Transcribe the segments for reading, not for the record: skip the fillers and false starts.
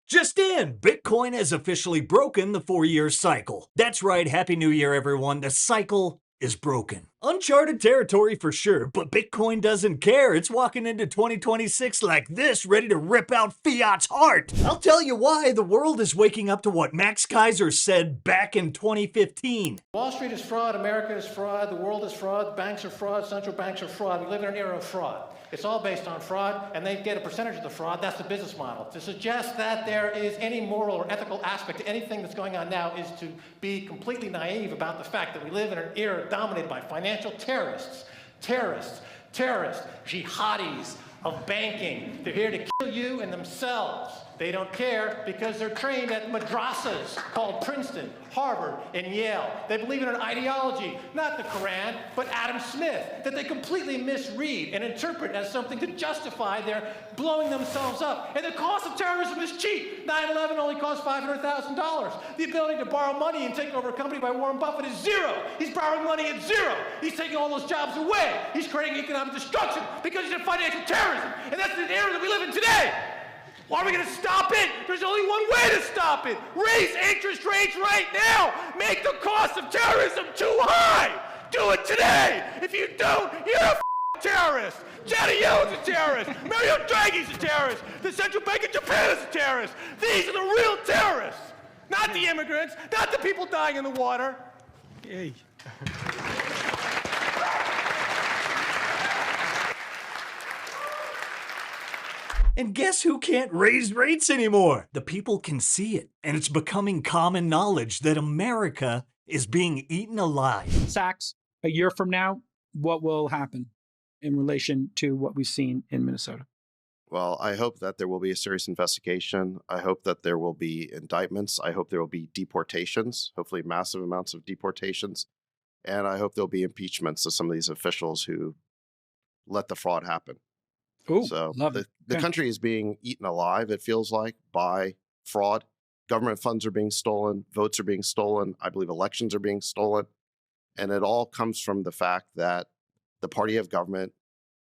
Just in, Bitcoin has officially broken the 4-year cycle. That's right, Happy New Year, everyone. The cycle is broken. Uncharted territory for sure, but Bitcoin doesn't care. It's walking into 2026 like this, ready to rip out fiat's heart. I'll tell you why. The world is waking up to what Max Kaiser said back in 2015. Wall Street is fraud, America is fraud, the world is fraud, banks are fraud, central banks are fraud. We live in an era of fraud. It's all based on fraud, and they get a percentage of the fraud. That's the business model. To suggest that there is any moral or ethical aspect to anything that's going on now is to be completely naive about the fact that we live in an era dominated by financial terrorists, jihadis of banking. They're here to kill you and themselves. They don't care because they're trained at madrasas called Princeton, Harvard, and Yale. They believe in an ideology, not the Quran, but Adam Smith, that they completely misread and interpret as something to justify their blowing themselves up. And the cost of terrorism is cheap. 9/11 only cost $500,000. The ability to borrow money and take over a company by Warren Buffett is zero. He's borrowing money at zero. He's taking all those jobs away. He's creating economic destruction because he's in financial terrorism. And that's the era that we live in today. Why are we going to stop it? There's only one way to stop it. Raise interest rates right now. Make the cost of terrorism too high. Do it today. If you don't, you're a terrorist. Janet Yellen's a terrorist. Mario Draghi's a terrorist. The Central Bank of Japan is a terrorist. These are the real terrorists. Not the immigrants, not the people dying in the water. Yay. And guess who can't raise rates anymore? The people can see it, and it's becoming common knowledge that America is being eaten alive. Sachs, a year from now, what will happen in relation to what we've seen in Minnesota? Well, I hope that there will be a serious investigation. I hope that there will be indictments. I hope there will be deportations, hopefully massive amounts of deportations. And I hope there'll be impeachments of some of these officials who let the fraud happen. Ooh, So love it. the Okay. country is being eaten alive, it feels like, by fraud. Government funds are being stolen. Votes are being stolen. I believe elections are being stolen. And it all comes from the fact that the party of government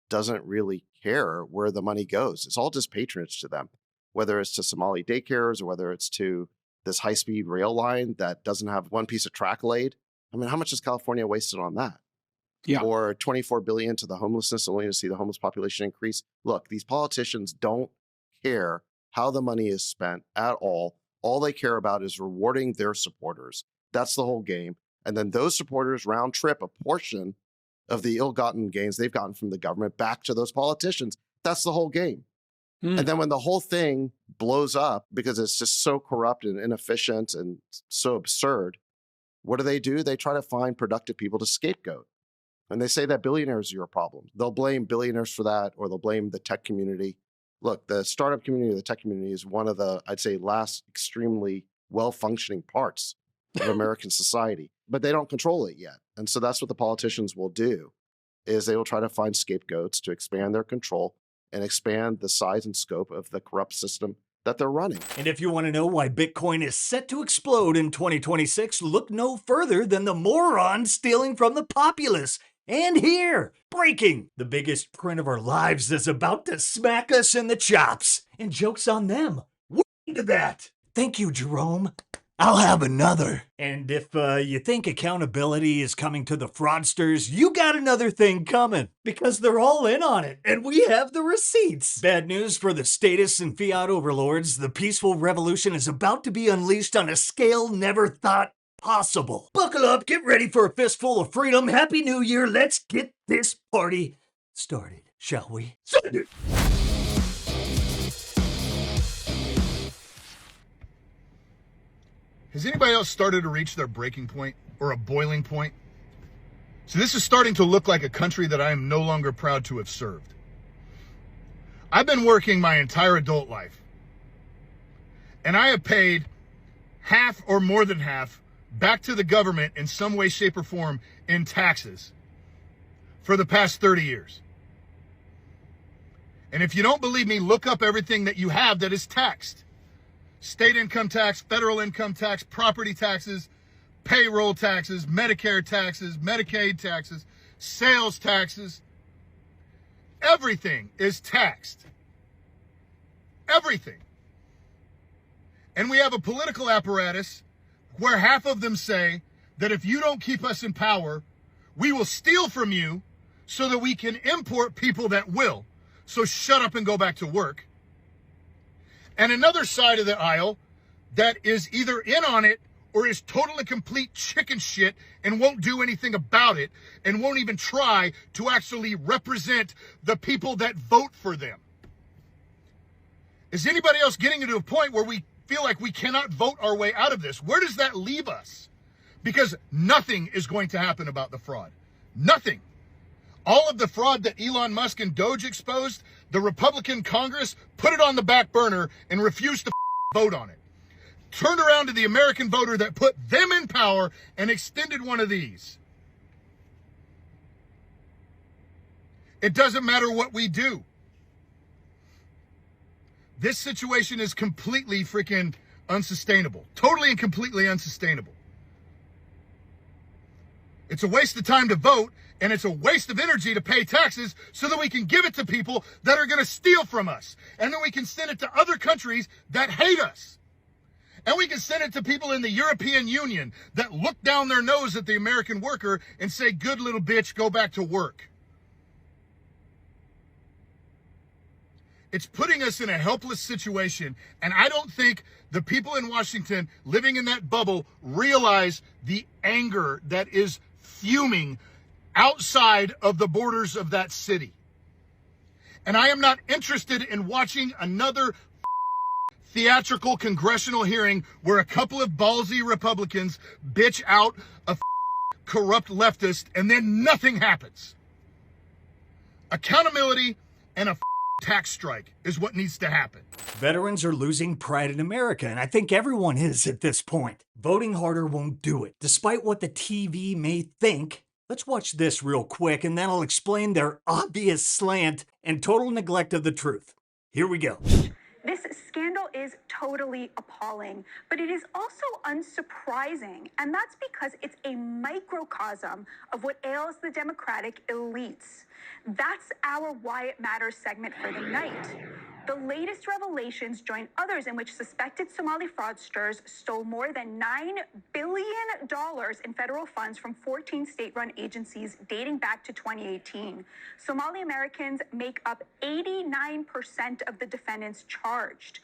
doesn't really care where the money goes. It's all just patronage to them, whether it's to Somali daycares or whether it's to this high-speed rail line that doesn't have one piece of track laid. I mean, how much has California wasted on that? Yeah. Or $24 billion to the homelessness, only to see the homeless population increase. Look, these politicians don't care how the money is spent at all. All they care about is rewarding their supporters. That's the whole game. And then those supporters round trip a portion of the ill-gotten gains they've gotten from the government back to those politicians. That's the whole game. And then when the whole thing blows up because it's just so corrupt and inefficient and so absurd, what do? They try to find productive people to scapegoat. And they say that billionaires are your problem. They'll blame billionaires for that, or they'll blame the tech community. Look, the startup community or the tech community is one of the, I'd say, last extremely well-functioning parts of American society, but they don't control it yet. And so that's what the politicians will do, is they will try to find scapegoats to expand their control and expand the size and scope of the corrupt system that they're running. And if you want to know why Bitcoin is set to explode in 2026, look no further than the morons stealing from the populace. And here, breaking, the biggest print of our lives is about to smack us in the chops. And joke's on them. We're into that. Thank you, Jerome. I'll have another. And if you think accountability is coming to the fraudsters, you got another thing coming. Because they're all in on it, and we have the receipts. Bad news for the statists and fiat overlords. The peaceful revolution is about to be unleashed on a scale never thought possible. Buckle up, get ready for a fistful of freedom. Happy New Year. Let's get this party started, shall we? Send it. Has anybody else started to reach their breaking point or a boiling point? So this is starting to look like a country that I am no longer proud to have served. I've been working my entire adult life, and I have paid half or more than half back to the government in some way, shape, or form in taxes for the past 30 years. And if you don't believe me, look up everything that you have that is taxed. State income tax, federal income tax, property taxes, payroll taxes, Medicare taxes, Medicaid taxes, sales taxes. Everything is taxed. Everything. And we have a political apparatus where half of them say that if you don't keep us in power, we will steal from you so that we can import people that will. So shut up and go back to work. And another side of the aisle that is either in on it or is totally complete chicken shit and won't do anything about it and won't even try to actually represent the people that vote for them. Is anybody else getting to a point where we feel like we cannot vote our way out of this? Where does that leave us? Because nothing is going to happen about the fraud. Nothing. All of the fraud that Elon Musk and Doge exposed, the Republican Congress put it on the back burner and refused to vote on it. Turned around to the American voter that put them in power and extended one of these. It doesn't matter what we do. This situation is completely freaking unsustainable. Totally and completely unsustainable. It's a waste of time to vote, and it's a waste of energy to pay taxes so that we can give it to people that are going to steal from us. And then we can send it to other countries that hate us. And we can send it to people in the European Union that look down their nose at the American worker and say, good little bitch, go back to work. It's putting us in a helpless situation, and I don't think the people in Washington living in that bubble realize the anger that is fuming outside of the borders of that city. And I am not interested in watching another theatrical congressional hearing where a couple of ballsy Republicans bitch out a corrupt leftist and then nothing happens. Accountability and a tax strike is what needs to happen. Veterans are losing pride in America, and I think everyone is at this point. Voting harder won't do it, despite what the TV may think. Let's watch this real quick, and then I'll explain their obvious slant and total neglect of the truth. Here we go. This scandal is totally appalling, but it is also unsurprising, and that's because it's a microcosm of what ails the Democratic elites. That's our Why It Matters segment for the night. The latest revelations join others in which suspected Somali fraudsters stole more than $9 billion in federal funds from 14 state-run agencies dating back to 2018. Somali Americans make up 89% of the defendants charged.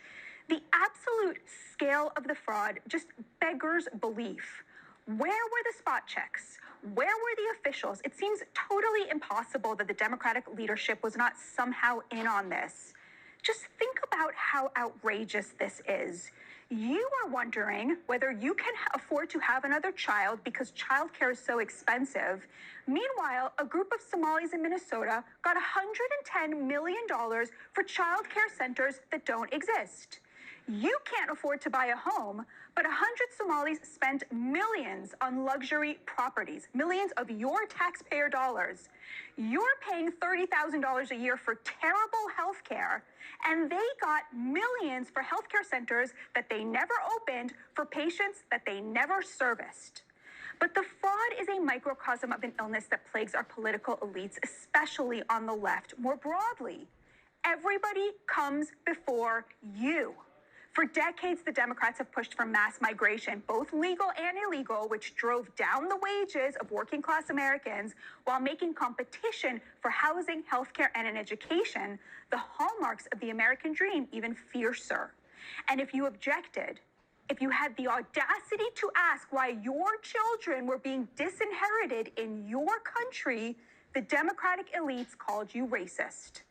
The absolute scale of the fraud just beggars belief. Where were the spot checks? Where were the officials? It seems totally impossible that the Democratic leadership was not somehow in on this. Just think about how outrageous this is. You are wondering whether you can afford to have another child because childcare is so expensive. Meanwhile, a group of Somalis in Minnesota got $110 million for childcare centers that don't exist. You can't afford to buy a home, but 100 Somalis spent millions on luxury properties, millions of your taxpayer dollars. You're paying $30,000 a year for terrible health care, and they got millions for healthcare centers that they never opened for patients that they never serviced. But the fraud is a microcosm of an illness that plagues our political elites, especially on the left. More broadly, everybody comes before you. For decades, the Democrats have pushed for mass migration, both legal and illegal, which drove down the wages of working-class Americans while making competition for housing, healthcare, and an education, the hallmarks of the American dream, even fiercer. And if you objected, if you had the audacity to ask why your children were being disinherited in your country, the Democratic elites called you racist.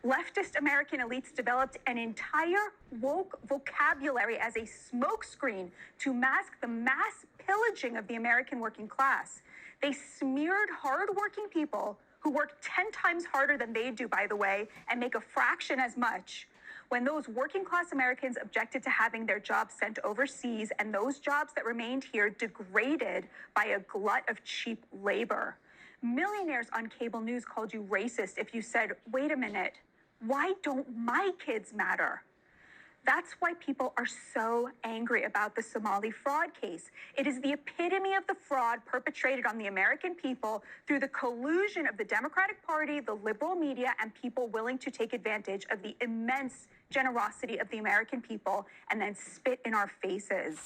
Leftist American elites developed an entire woke vocabulary as a smokescreen to mask the mass pillaging of the American working class. They smeared hardworking people who work 10 times harder than they do, by the way, and make a fraction as much. When those working class Americans objected to having their jobs sent overseas and those jobs that remained here degraded by a glut of cheap labor. Millionaires on cable news called you racist if you said, wait a minute, why don't my kids matter? That's why people are so angry about the Somali fraud case. It is the epitome of the fraud perpetrated on the American people through the collusion of the Democratic Party, the liberal media, and people willing to take advantage of the immense generosity of the American people and then spit in our faces.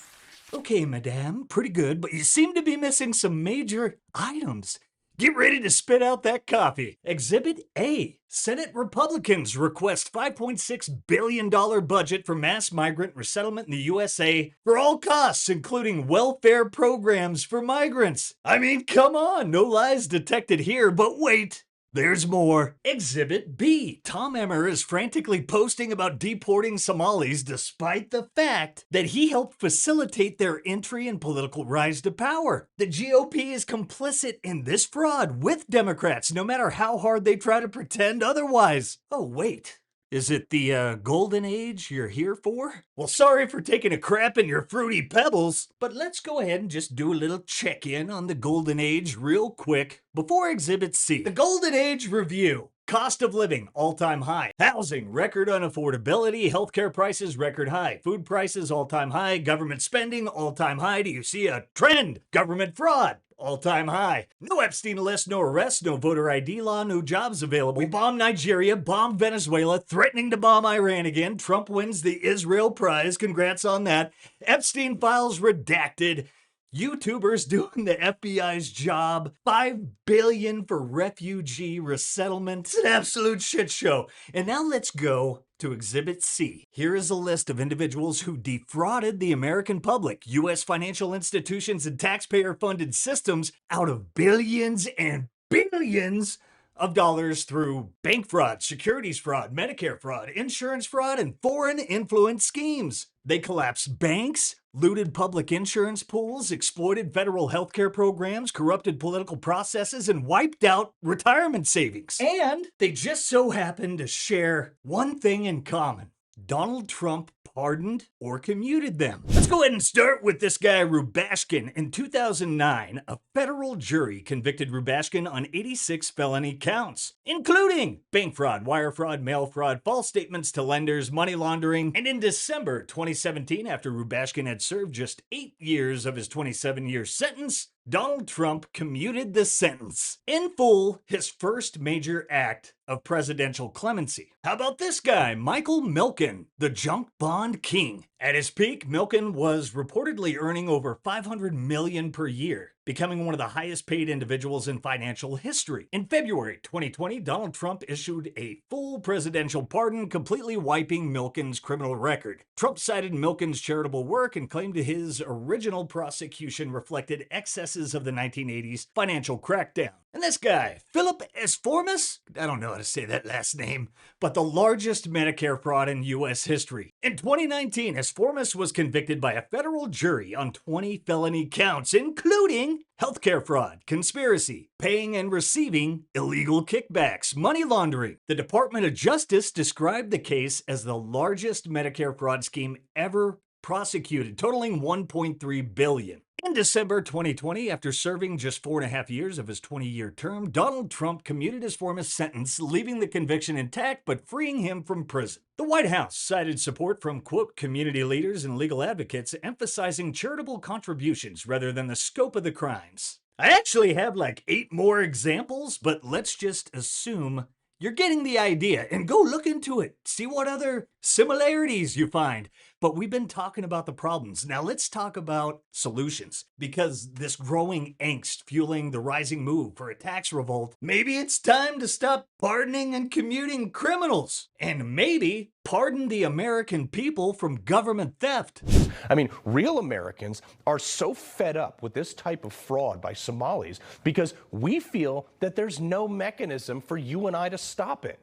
Okay, madame, pretty good, but you seem to be missing some major items. Get ready to spit out that coffee. Exhibit A. Senate Republicans request $5.6 billion budget for mass migrant resettlement in the USA for all costs, including welfare programs for migrants. I mean, come on, no lies detected here, but wait. There's more. Exhibit B. Tom Emmer is frantically posting about deporting Somalis despite the fact that he helped facilitate their entry and political rise to power. The GOP is complicit in this fraud with Democrats, no matter how hard they try to pretend otherwise. Oh, wait. Is it the golden age you're here for? Well, sorry for taking a crap in your fruity pebbles, but let's go ahead and just do a little check-in on the golden age real quick before Exhibit C. The Golden Age Review. Cost of living, all-time high. Housing, record unaffordability. Healthcare prices, record high. Food prices, all-time high. Government spending, all-time high. Do you see a trend? Government fraud, all-time high. No Epstein list, no arrests, no voter ID law, no jobs available. We bomb Nigeria, bomb Venezuela, threatening to bomb Iran again. Trump wins the Israel prize. Congrats on that. Epstein files redacted. YouTubers doing the FBI's job. $5 billion for refugee resettlement. It's an absolute shit show. And now let's go to Exhibit C. Here is a list of individuals who defrauded the American public, U.S. financial institutions, and taxpayer-funded systems out of billions and billions of dollars through bank fraud, securities fraud, Medicare fraud, insurance fraud, and foreign influence schemes. They collapsed banks, looted public insurance pools, exploited federal healthcare programs, corrupted political processes, and wiped out retirement savings. And they just so happen to share one thing in common. Donald Trump pardoned or commuted them. Let's go ahead and start with this guy, Rubashkin. In 2009, a federal jury convicted Rubashkin on 86 felony counts, including bank fraud, wire fraud, mail fraud, false statements to lenders, money laundering. And in December 2017, after Rubashkin had served just 8 years of his 27-year sentence, Donald Trump commuted the sentence in full, his first major act of presidential clemency. How about this guy, Michael Milken, the junk bond king? At his peak, Milken was reportedly earning over $500 million per year, becoming one of the highest paid individuals in financial history. In February 2020, Donald Trump issued a full presidential pardon, completely wiping Milken's criminal record. Trump cited Milken's charitable work and claimed his original prosecution reflected excesses of the 1980s financial crackdown. And this guy, Philip Esformas, I don't know how to say that last name, but the largest Medicare fraud in U.S. history. In 2019, Esformas was convicted by a federal jury on 20 felony counts, including healthcare fraud, conspiracy, paying and receiving illegal kickbacks, money laundering. The Department of Justice described the case as the largest Medicare fraud scheme ever prosecuted, totaling $1.3 billion. In December 2020, after serving just 4.5 years of his 20-year term, Donald Trump commuted his former sentence, leaving the conviction intact but freeing him from prison. The White House cited support from, quote, community leaders and legal advocates, emphasizing charitable contributions rather than the scope of the crimes. I actually have like 8 more examples, but let's just assume you're getting the idea and go look into it. See what other similarities you find. But we've been talking about the problems. Now let's talk about solutions, because this growing angst fueling the rising move for a tax revolt, maybe it's time to stop pardoning and commuting criminals, and maybe pardon the American people from government theft. I mean, real Americans are so fed up with this type of fraud by Somalis because we feel that there's no mechanism for you and I to stop it.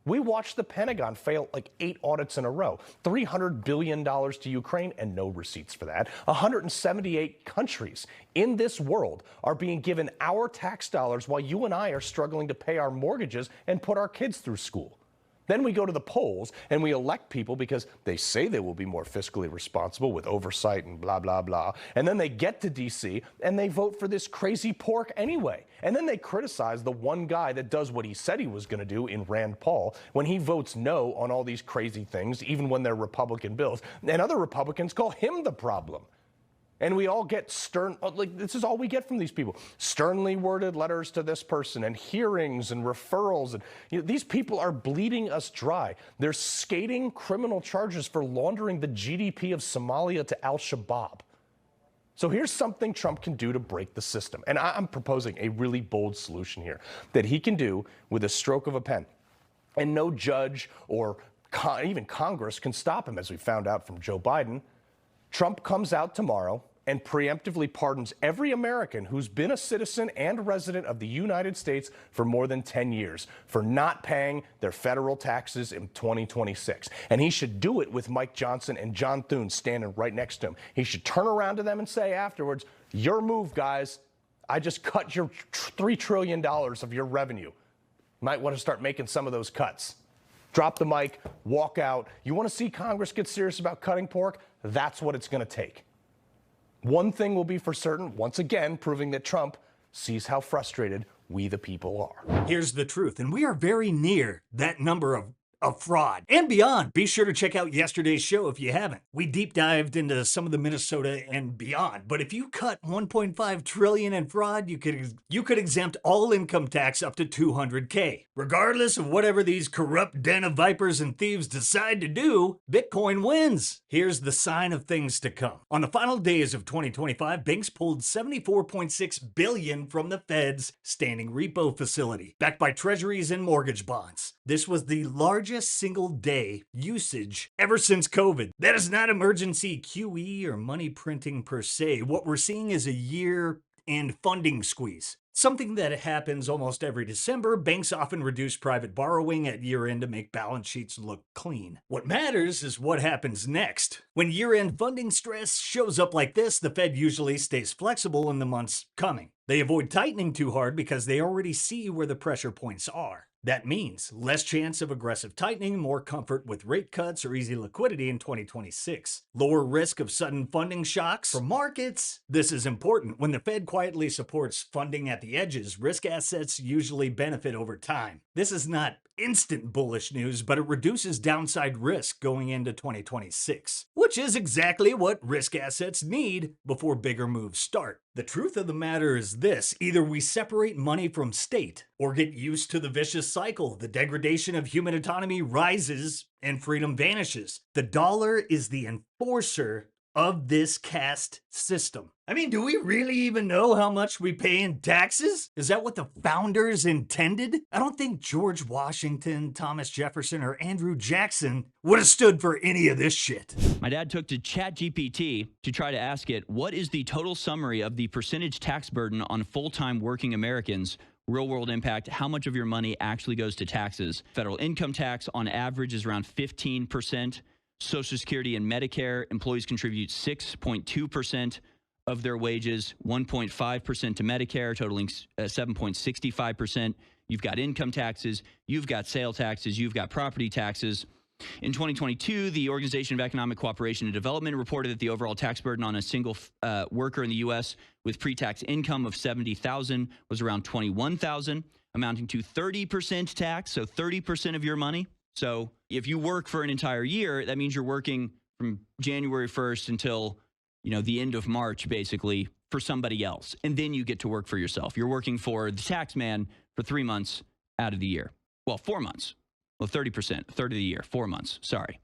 We watched the Pentagon fail like 8 audits in a row, $300 billion to Ukraine and no receipts for that. 178 countries in this world are being given our tax dollars while you and I are struggling to pay our mortgages and put our kids through school. Then we go to the polls and we elect people because they say they will be more fiscally responsible with oversight and blah, blah, blah. And then they get to D.C. and they vote for this crazy pork anyway. And then they criticize the one guy that does what he said he was going to do in Rand Paul when he votes no on all these crazy things, even when they're Republican bills. And other Republicans call him the problem. And we all get this is all we get from these people. Sternly worded letters to this person and hearings and referrals. And these people are bleeding us dry. They're skating criminal charges for laundering the GDP of Somalia to al-Shabaab. So here's something Trump can do to break the system. And I'm proposing a really bold solution here that he can do with a stroke of a pen. And no judge or even Congress can stop him, as we found out from Joe Biden. Trump comes out tomorrow and preemptively pardons every American who's been a citizen and resident of the United States for more than 10 years for not paying their federal taxes in 2026. And he should do it with Mike Johnson and John Thune standing right next to him. He should turn around to them and say afterwards, your move, guys. I just cut your $3 trillion of your revenue. Might want to start making some of those cuts. Drop the mic, walk out. You want to see Congress get serious about cutting pork? That's what it's going to take. One thing will be for certain, once again, proving that Trump sees how frustrated we the people are. Here's the truth, and we are very near that number of fraud and beyond. Be sure to check out yesterday's show if you haven't. We deep dived into some of the Minnesota and beyond. But if you cut 1.5 trillion in fraud, you could exempt all income tax up to $200K. Regardless of whatever these corrupt den of vipers and thieves decide to do, Bitcoin wins. Here's the sign of things to come. On the final days of 2025, banks pulled $74.6 billion from the Fed's standing repo facility, backed by treasuries and mortgage bonds. This was the largest single day usage ever since COVID. That is not emergency QE or money printing per se. What we're seeing is a year-end funding squeeze. Something that happens almost every December. Banks often reduce private borrowing at year-end to make balance sheets look clean. What matters is what happens next. When year-end funding stress shows up like this, the Fed usually stays flexible in the months coming. They avoid tightening too hard because they already see where the pressure points are. That means less chance of aggressive tightening, more comfort with rate cuts or easy liquidity in 2026. Lower risk of sudden funding shocks. For markets, this is important. When the Fed quietly supports funding at the edges, risk assets usually benefit over time. This is not instant bullish news, but it reduces downside risk going into 2026, which is exactly what risk assets need before bigger moves start. The truth of the matter is this: either we separate money from state or get used to the vicious cycle. The degradation of human autonomy rises and freedom vanishes. The dollar is the enforcer of this caste system. I mean, do we really even know how much we pay in taxes? Is that what the founders intended? I don't think George Washington, Thomas Jefferson, or Andrew Jackson would have stood for any of this shit. My dad took to ChatGPT to try to ask it, what is the total summary of the percentage tax burden on full-time working Americans? Real world impact, how much of your money actually goes to taxes? Federal income tax on average is around 15%. Social Security and Medicare, employees contribute 6.2% of their wages, 1.5% to Medicare, totaling 7.65%. You've got income taxes, you've got sale taxes, you've got property taxes. In 2022, the Organization of Economic Cooperation and Development reported that the overall tax burden on a single worker in the U.S. with pre-tax income of $70,000 was around $21,000, amounting to 30% tax, so 30% of your money. So if you work for an entire year, that means you're working from January 1st until, the end of March, basically, for somebody else. And then you get to work for yourself. You're working for the tax man for 3 months out of the year. Well, 4 months. Well, 30%, a third of the year, 4 months. Sorry.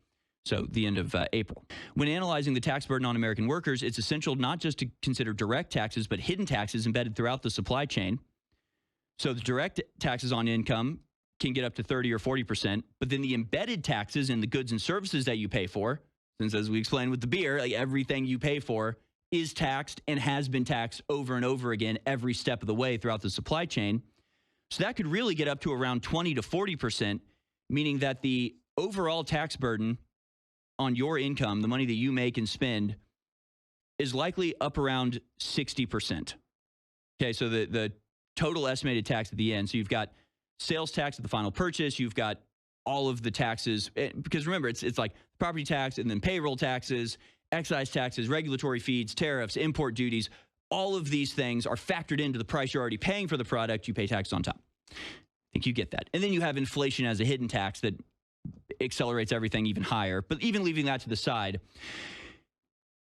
So the end of April. When analyzing the tax burden on American workers, it's essential not just to consider direct taxes, but hidden taxes embedded throughout the supply chain. So the direct taxes on income can get up to 30 or 40%, but then the embedded taxes in the goods and services that you pay for, since as we explained with the beer, like everything you pay for is taxed and has been taxed over and over again every step of the way throughout the supply chain. So that could really get up to around 20 to 40%, meaning that the overall tax burden on your income, the money that you make and spend, is likely up around 60%. Okay, so the total estimated tax at the end, so you've got sales tax at the final purchase, you've got all of the taxes, because remember, it's like property tax and then payroll taxes, excise taxes, regulatory fees, tariffs, import duties. All of these things are factored into the price you're already paying for the product. You pay tax on top. I think you get that. And then you have inflation as a hidden tax that accelerates everything even higher. But even leaving that to the side,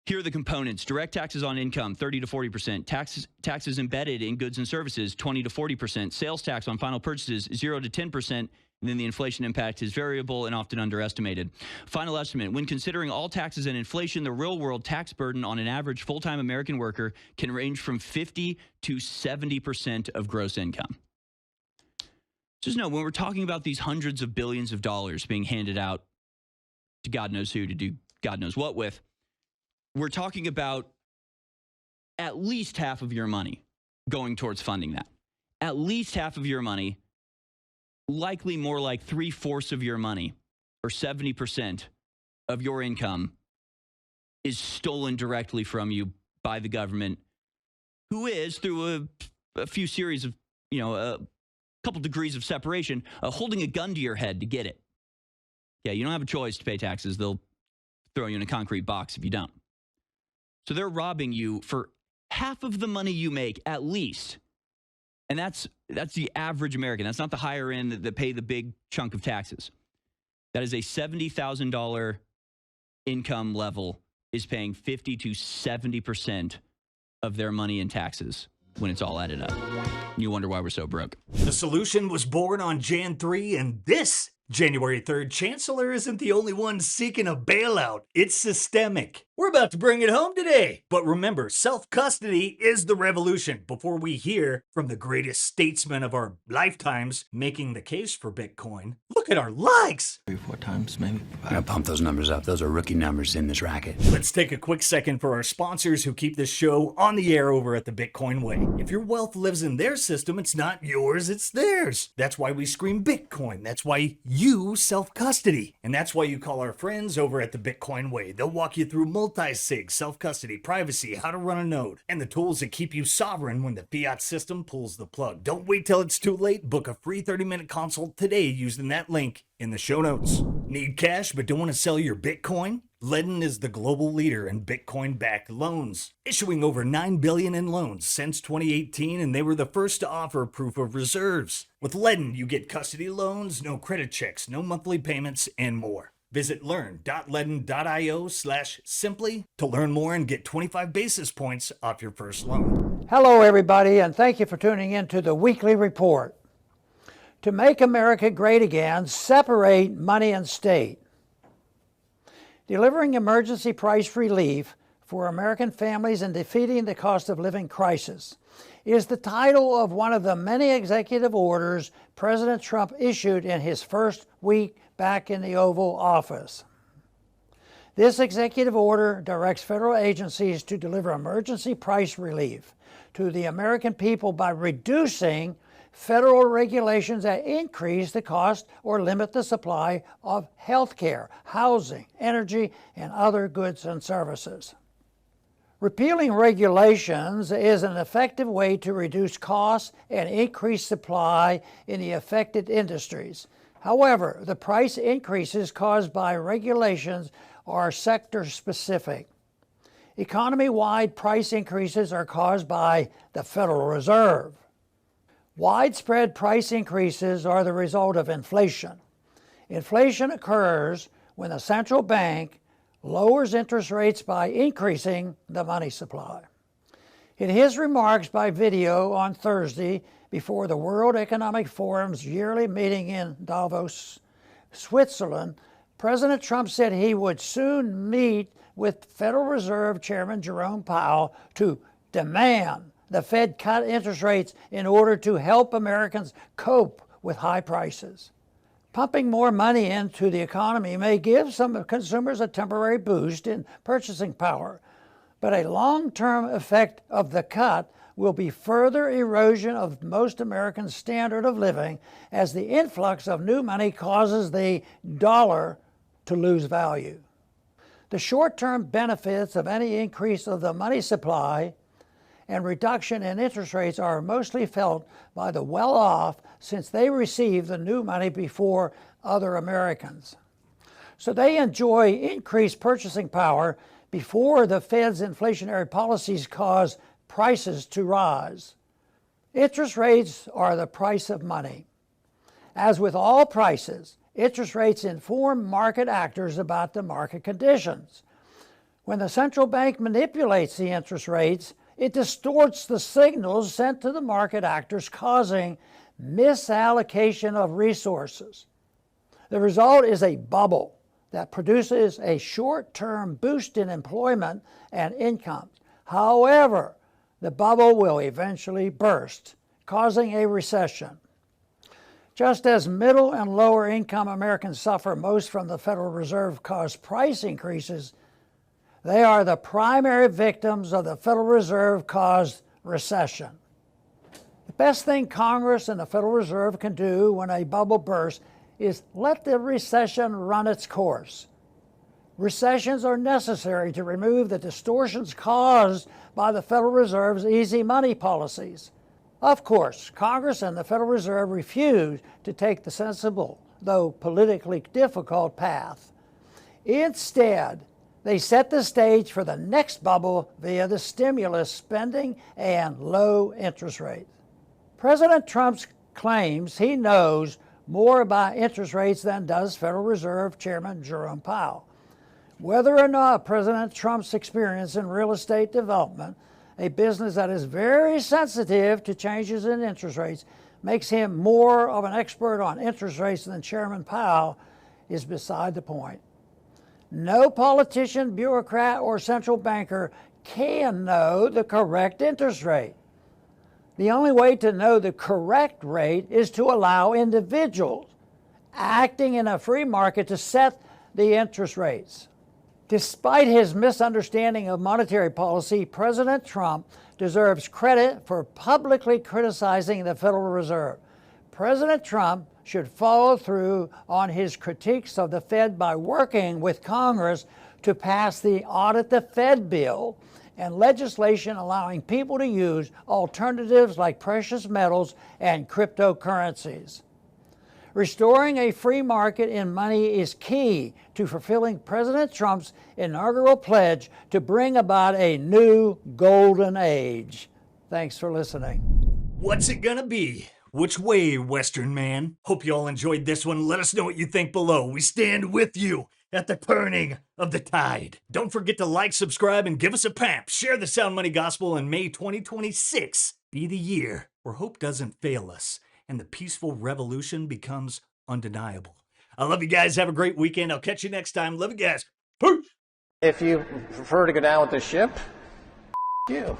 Here are the components. Direct taxes on income, 30 to 40%. Taxes embedded in goods and services, 20 to 40%. Sales tax on final purchases, 0 to 10%. And then the inflation impact is variable and often underestimated. Final estimate, when considering all taxes and inflation, the real-world tax burden on an average full-time American worker can range from 50 to 70% of gross income. Just know, when we're talking about these hundreds of billions of dollars being handed out to God knows who to do God knows what with, we're talking about at least half of your money going towards funding that. At least half of your money, likely more like 3/4 of your money, or 70% of your income, is stolen directly from you by the government, who is, through a few series of, a couple degrees of separation, holding a gun to your head to get it. Yeah, you don't have a choice to pay taxes. They'll throw you in a concrete box if you don't. So they're robbing you for half of the money you make, at least. And that's the average American. That's not the higher end that pay the big chunk of taxes. That is a $70,000 income level is paying 50 to 70% of their money in taxes when it's all added up. You wonder why we're so broke. The solution was born on Jan 3, and this January 3rd, Chancellor isn't the only one seeking a bailout. It's systemic. We're about to bring it home today. But remember, self-custody is the revolution. Before we hear from the greatest statesman of our lifetimes making the case for Bitcoin, look at our likes. 3 or 4 times, maybe. I gotta pump those numbers up. Those are rookie numbers in this racket. Let's take a quick second for our sponsors who keep this show on the air over at the Bitcoin Way. If your wealth lives in their system, it's not yours, it's theirs. That's why we scream Bitcoin. That's why you self-custody. And that's why you call our friends over at the Bitcoin Way. They'll walk you through multi-sig, self-custody, privacy, how to run a node, and the tools that keep you sovereign when the fiat system pulls the plug. Don't wait till it's too late. Book a free 30-minute consult today using that link in the show notes. Need cash but don't want to sell your Bitcoin? Ledn is the global leader in Bitcoin-backed loans, issuing over $9 billion in loans since 2018, and they were the first to offer proof of reserves. With Ledn, you get custody loans, no credit checks, no monthly payments, and more. Visit learn.ledn.io/simply to learn more and get 25 basis points off your first loan. Hello, everybody, and thank you for tuning in to the weekly report. To make America great again, separate money and state. Delivering emergency price relief for American families and defeating the cost of living crisis is the title of one of the many executive orders President Trump issued in his first week back in the Oval Office. This executive order directs federal agencies to deliver emergency price relief to the American people by reducing federal regulations that increase the cost or limit the supply of health care, housing, energy, and other goods and services. Repealing regulations is an effective way to reduce costs and increase supply in the affected industries. However, the price increases caused by regulations are sector-specific. Economy-wide price increases are caused by the Federal Reserve. Widespread price increases are the result of inflation. Inflation occurs when the central bank lowers interest rates by increasing the money supply. In his remarks by video on Thursday before the World Economic Forum's yearly meeting in Davos, Switzerland, President Trump said he would soon meet with Federal Reserve Chairman Jerome Powell to demand the Fed cut interest rates in order to help Americans cope with high prices. Pumping more money into the economy may give some consumers a temporary boost in purchasing power, but a long-term effect of the cut will be further erosion of most Americans' standard of living as the influx of new money causes the dollar to lose value. The short-term benefits of any increase of the money supply and reduction in interest rates are mostly felt by the well-off since they receive the new money before other Americans. So they enjoy increased purchasing power before the Fed's inflationary policies cause prices to rise. Interest rates are the price of money. As with all prices, interest rates inform market actors about the market conditions. When the central bank manipulates the interest rates, it distorts the signals sent to the market actors, causing misallocation of resources. The result is a bubble that produces a short-term boost in employment and income. However, the bubble will eventually burst, causing a recession. Just as middle and lower income Americans suffer most from the Federal Reserve-caused price increases, they are the primary victims of the Federal Reserve-caused recession. The best thing Congress and the Federal Reserve can do when a bubble bursts is let the recession run its course. Recessions are necessary to remove the distortions caused by the Federal Reserve's easy money policies. Of course, Congress and the Federal Reserve refuse to take the sensible, though politically difficult, path. Instead, they set the stage for the next bubble via the stimulus spending and low interest rates. President Trump claims he knows more about interest rates than does Federal Reserve Chairman Jerome Powell. Whether or not President Trump's experience in real estate development, a business that is very sensitive to changes in interest rates, makes him more of an expert on interest rates than Chairman Powell is beside the point. No politician, bureaucrat, or central banker can know the correct interest rate. The only way to know the correct rate is to allow individuals acting in a free market to set the interest rates. Despite his misunderstanding of monetary policy, President Trump deserves credit for publicly criticizing the Federal Reserve. President Trump should follow through on his critiques of the Fed by working with Congress to pass the Audit the Fed bill and legislation allowing people to use alternatives like precious metals and cryptocurrencies. Restoring a free market in money is key to fulfilling President Trump's inaugural pledge to bring about a new golden age. Thanks for listening. What's it gonna be? Which way, Western man? Hope you all enjoyed this one. Let us know what you think below. We stand with you at the turning of the tide. Don't forget to like, subscribe, and give us a pamp. Share the Sound Money Gospel, and may 2026 be the year where hope doesn't fail us and the peaceful revolution becomes undeniable. I love you guys. Have a great weekend. I'll catch you next time. Love you guys. Peace. If you prefer to go down with the ship, you.